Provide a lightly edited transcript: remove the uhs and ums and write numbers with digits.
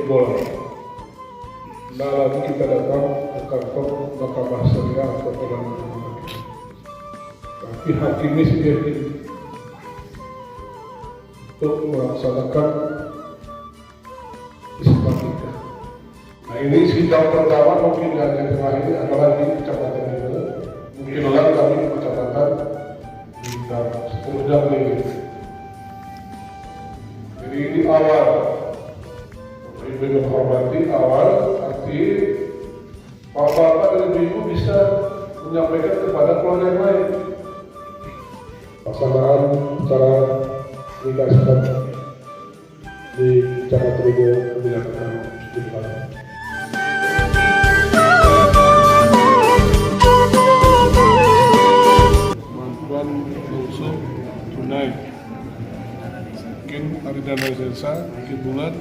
jebol. Nah lagi kita datang ke kantor Mahkamah Syariah atau Pengadilan. Tapi hakimnya sendiri untuk melaksanakan isbat nikah. Nah ini sidang pertama mungkin yang terakhir ini adalah di kecamatan ini. Mungkin lagi kami di kecamatan dan seterusnya ini. Jadi ini awal, ibu menghormati awal, arti bapak-bapak dan ibu bisa menyampaikan kepada keluarga yang lain. Pelaksanaan acara nikah isbat di Kecamatan Rigo dilakukan di depan. Bantuan langsung tunai, mungkin hari dana desa, mungkin bulan.